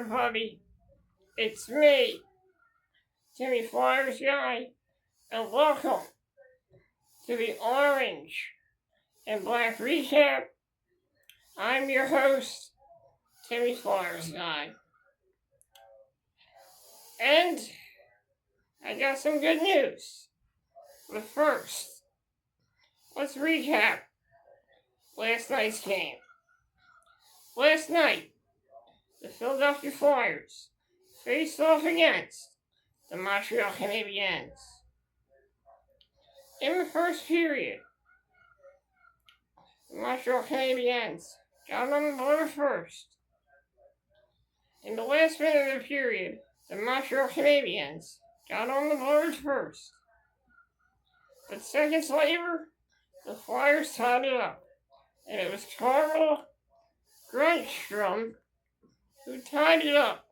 everybody. It's me, Timmy Flyers Guy, and welcome to the Orange and Black Recap. I'm your host, Timmy Flyers Guy. And I got some good news. But first, let's recap last night's game. Last night, the Philadelphia Flyers faced off against the Montreal Canadiens. In the first period, the Montreal Canadiens got on the board first. In the last minute of the period, the Montreal Canadiens got on the board first. But seconds later, the Flyers tied it up, and it was Carl Grundstrom who tied it up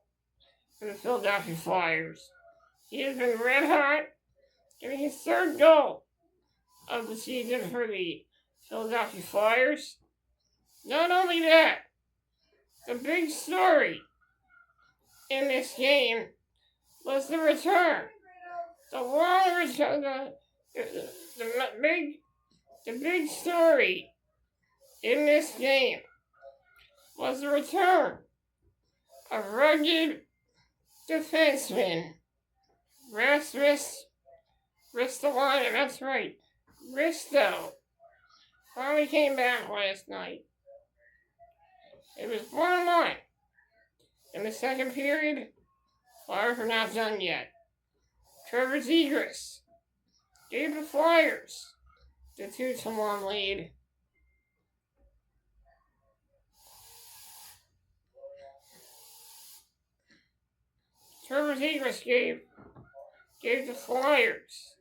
for the Philadelphia Flyers. He has been red hot, getting his third goal of the season for the Philadelphia Flyers. Not only that, the big story in this game was the return. The long return, the big story in this game was the return of rugged defenseman Rasmus Ristolainen. That's right, Risto finally came back last night. It was 1-1. In the second period, Flyers are not done yet. Trevor Zegras gave the Flyers the 2-1 lead. Trevor Zegras gave the Flyers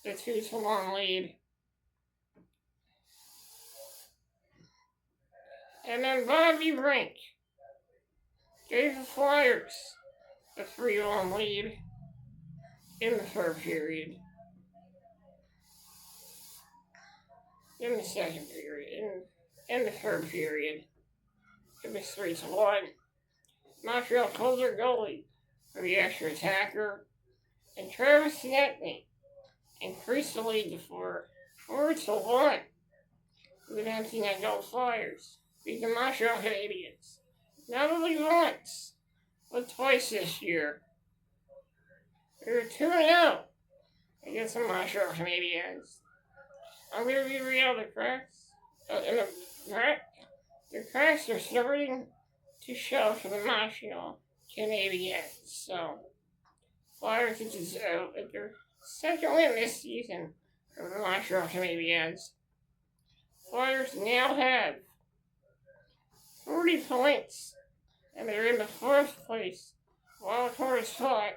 the 2-1 lead. And then Bobby Brink gave the Flyers the 3-1 lead in the third period. In the second period, in the third period, it was 3-1. Montreal called their goalie for the extra attacker, and Travis Konecny increased the lead to 4-1. With an empty net goal, Flyers beat the Montreal Canadiens not only once, but twice this year. They were 2-0 against the Montreal Canadiens. I'm going to be real, the cracks are starting to show for the Montreal Canadiens. So, Flyers deserve their second win this season for the Montreal Canadiens. Flyers now have 40 points, and they're in the fourth place wildcard spot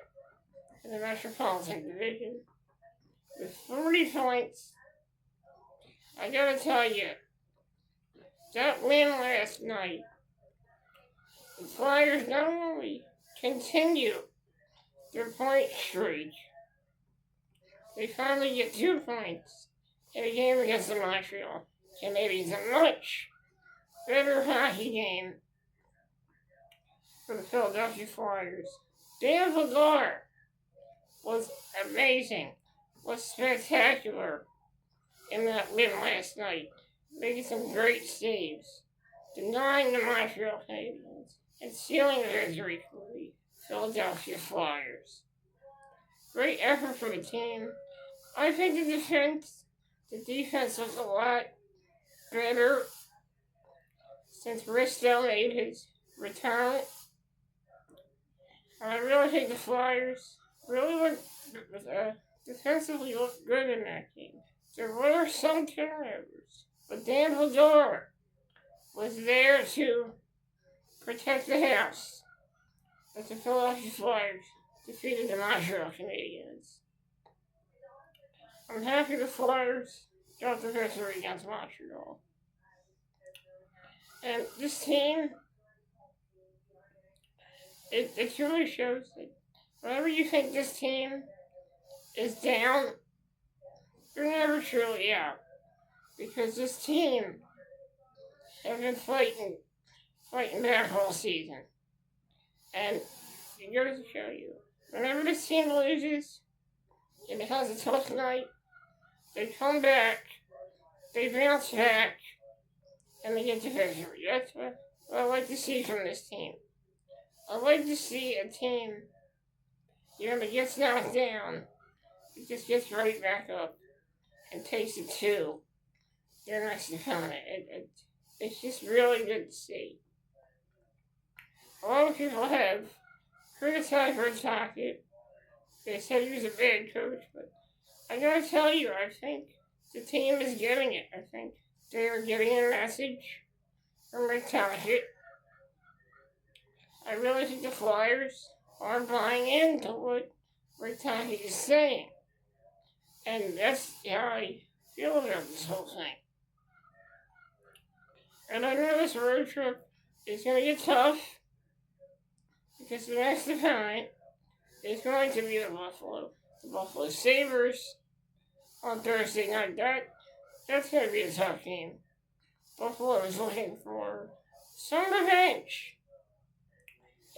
in the Metropolitan Division with 40 points. I gotta tell you, that win last night, the Flyers not only continue their point streak, they finally get 2 points in a game against the Montreal Canadiens. A much better hockey game for the Philadelphia Flyers. Dan Vladar was amazing, was spectacular in that win last night, making some great saves, denying the Montreal Canadiens, and sealing the victory for the Philadelphia Flyers. Great effort from the team. I think the defense was a lot better since Risto made his return. And I really think the Flyers really defensively looked good in that game. There were some turnovers, but Dan Vladar was there to protect the house as the Philadelphia Flyers defeated the Montreal Canadiens. I'm happy the Flyers got the victory against Montreal. And this team, it truly shows that whenever you think this team is down, you're never truly out. Because this team has been fighting back all season. And it goes to show you, whenever this team loses and it has a tough night, they come back, they bounce back, and they get the victory. That's what I like to see from this team. I like to see a team, that gets knocked down, it just gets right back up and takes it to their next opponent. It's just really good to see. A lot of people have criticized Red Socket. They said he was a bad coach, but I gotta tell you, I think the team is getting it. I think they are getting a message from Rick Tocchet. I really think the Flyers are buying into what Rick Tocchet is saying. And that's how I feel about this whole thing. And I know this road trip is going to get tough because the next opponent is going to be the Buffalo Sabres on Thursday night. That's going to be a tough game. Buffalo is looking for some revenge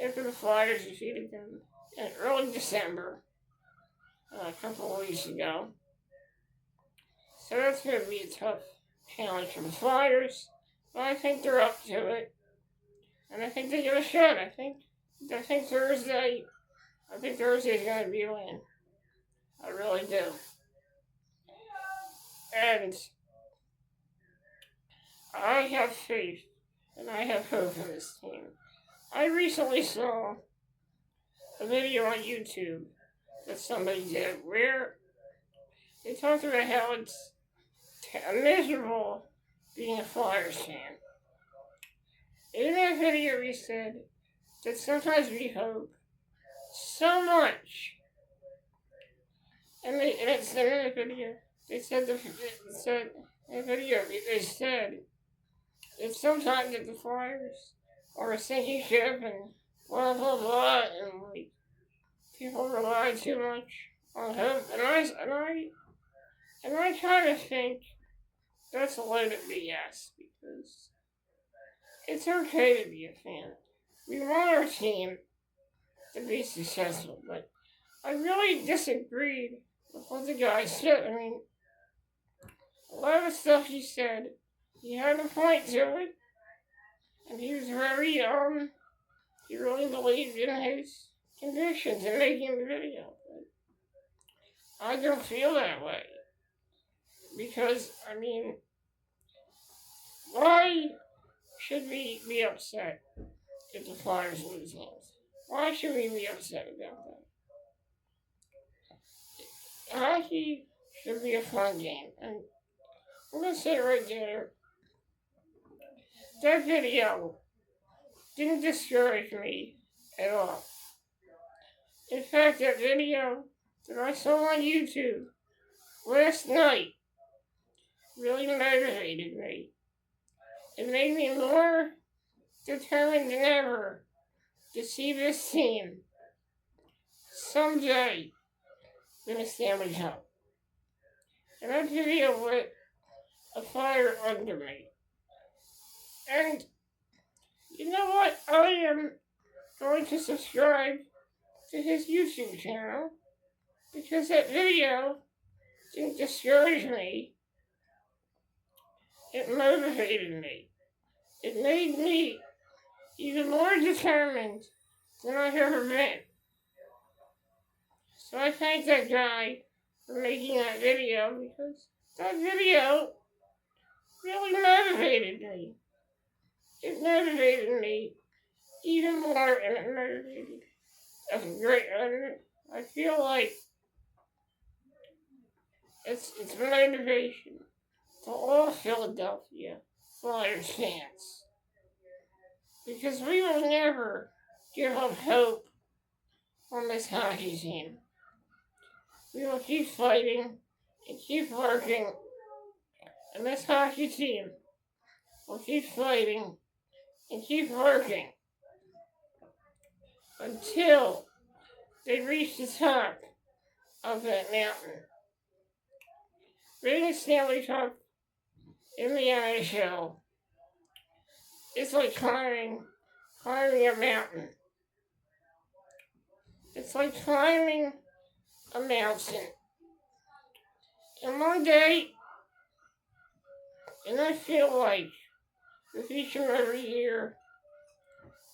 after the Flyers defeated them in early December, a couple of weeks ago. So that's going to be a tough challenge for the Flyers, but I think they're up to it, and I think they give a shot. I think Thursday is going to be a win. I really do. And I have faith, and I have hope in this team. I recently saw a video on YouTube that somebody did where they talked about how it's miserable being a Flyers fan. In that video, he said that sometimes we hope so much. And it said in the video, they said that sometimes that the Flyers are a sinking ship and blah blah blah, and like people rely too much on hope. And I kind of think that's a load of BS, because it's okay to be a fan. We want our team to be successful, but I really disagreed with what the guy said. I mean, a lot of the stuff he said, he had a point to it, and he was very, he really believed in his convictions in making the video. But I don't feel that way. Because, I mean, why should we be upset if the Flyers lose games? Why should we be upset about that? Hockey should be a fun game. And I'm going to say right there, that video didn't discourage me at all. In fact, that video that I saw on YouTube last night really motivated me. It made me more determined than ever to see this team someday win a Stanley Cup. And that video lit a fire under me. And you know what? I am going to subscribe to his YouTube channel, because that video didn't discourage me. It motivated me. It made me even more determined than I've ever been. So I thank that guy for making that video, because that video really motivated me. It motivated me even more, and it motivated. That's great. I feel like it's motivation to all Philadelphia Flyers fans, because we will never give up hope on this hockey team. We will keep fighting and keep working, and this hockey team will keep fighting and keep working until they reach the top of that mountain. Winning a Stanley Cup in the NHL is like climbing a mountain. It's like climbing a mountain. And one day, and I feel like with each and every year,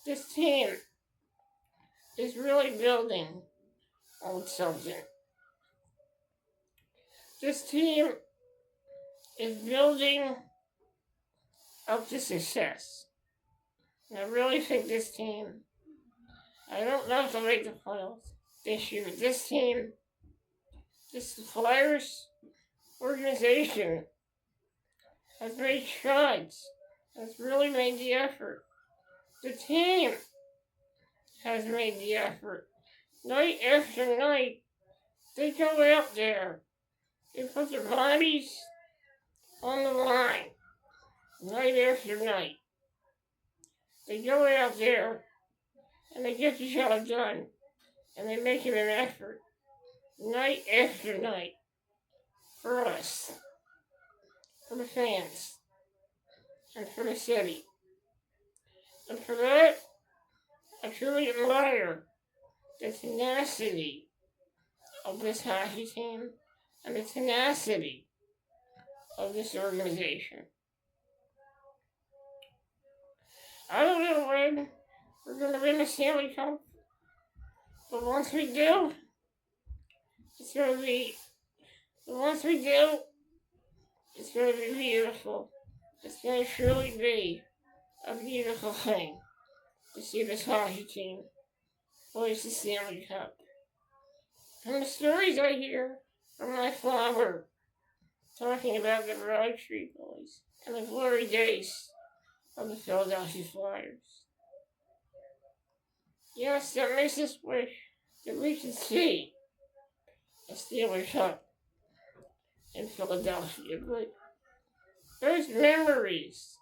this team is really building on something. This team is building up to success. And I really think this team, I don't know if they'll make the playoffs this year, but this team, this Flyers organization has made strides, has really made the effort. The team has made the effort. Night after night, they go out there. They put their bodies on the line. Night after night. They go out there and they get the job done. And they make it an effort. Night after night. For us. For the fans. And for the city. And for that, I truly admire the tenacity of this hockey team and the tenacity of this organization. I don't know when we're going to win the Stanley Cup, but once we do, it's going to be beautiful. It's going to truly be a beautiful thing to see this hockey team hoist the Stanley Cup. From the stories I hear from my father talking about the Broad Street Boys and the glory days of the Philadelphia Flyers. Yes, that makes us wish that we could see a Stanley Cup in Philadelphia, but those memories,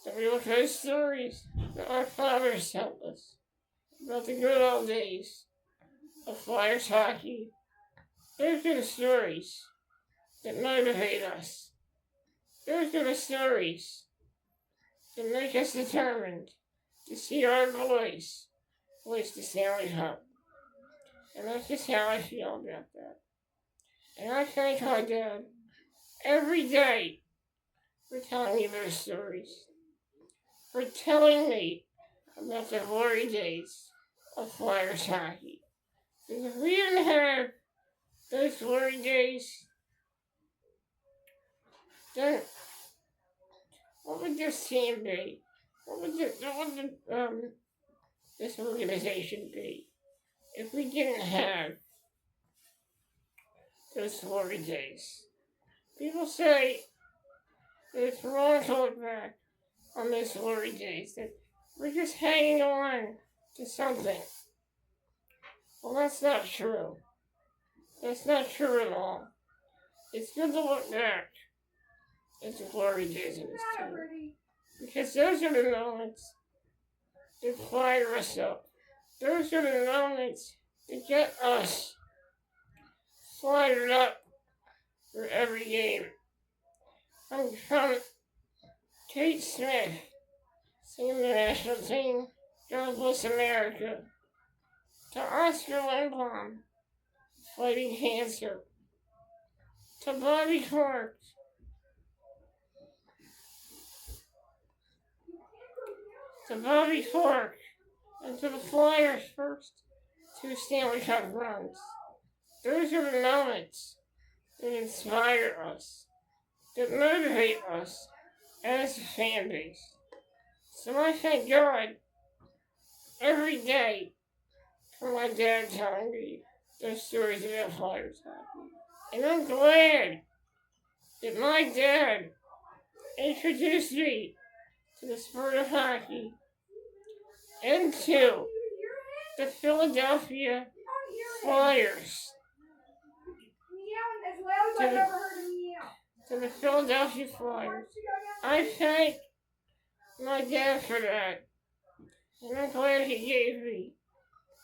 those stories that our fathers tell us about the good old days of Flyers hockey, those are the stories that motivate us. Those are the stories that make us determined to see our boys hoist the Stanley Cup. And that's just how I feel about that. And I thank my dad every day for telling me those stories, for telling me about the glory days of Flyers hockey. Because if we didn't have those glory days, then what would this team be? What would this organization be if we didn't have those glory days? People say that it's wrong to look back on those glory days, that we're just hanging on to something. Well, that's not true. That's not true at all. It's good to look back at the glory days of this team, because those are the moments that fire us up. Those are the moments that get us fired up for every game. From Kate Smith singing the national team, God Bless America, to Oscar Lindblom fighting cancer, to Bobby Clark, and to the Flyers' first 2 Stanley Cup runs. Those are the moments that inspire us, that motivate us as a fan base. So I thank God every day for my dad telling me those stories about Flyers hockey. And I'm glad that my dad introduced me to the sport of hockey and to the Philadelphia Flyers. To the Philadelphia Flyers. I thank my dad for that. And I'm glad he gave me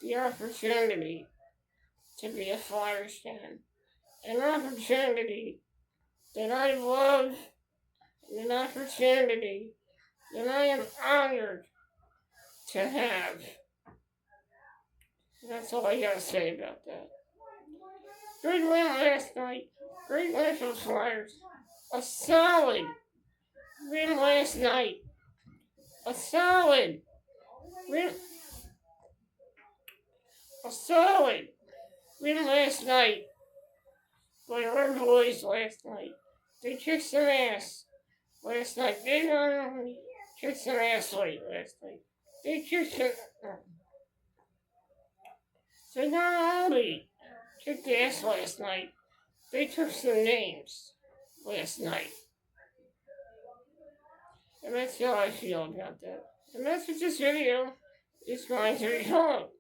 the opportunity to be a Flyers fan. An opportunity that I love, and an opportunity that I am honored to have. That's all I gotta say about that. Good win last night. Great win for the Flyers. A solid win last night. A solid win. A solid win last night by our boys last night. They kicked some ass last night. They not only kicked some ass late last night. They kicked some. They not only kicked ass last night. They took some names last night. And that's how I feel about that. And that's what this video is going to be called.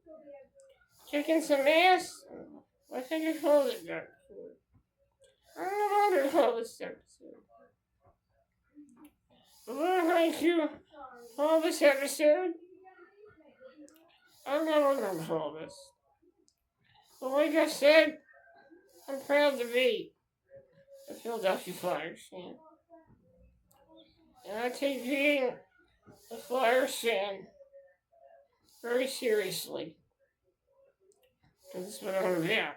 Kicking some ass? I think I called it that before. I don't know what to call this episode. But what I'm going to call this episode, I don't know what I'm going to call this. But like I said, I'm proud to be a Philadelphia Flyers fan. And I take being a Flyers fan very seriously. That's what I'm about.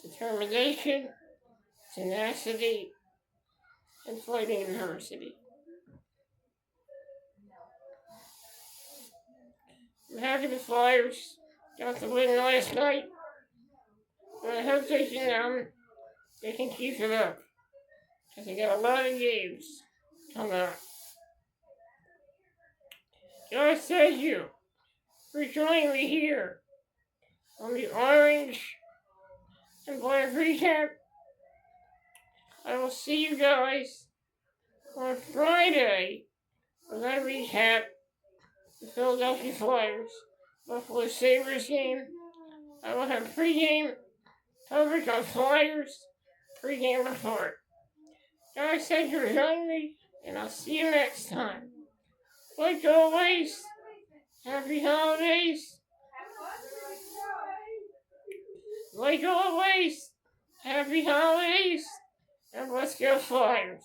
Determination, tenacity, and fighting adversity. I'm happy the Flyers got the win last night. And I hope they can keep it up. Because they got a lot of games coming up. Guys, thank you for joining me here on the Orange and Black Recap. I will see you guys on Friday when I recap the Philadelphia Flyers Buffalo Sabres game. I will have pregame coverage on Flyers pregame report. Guys, thank you for joining me, and I'll see you next time. Like always, happy holidays. Like always, happy holidays, and let's go Flyers.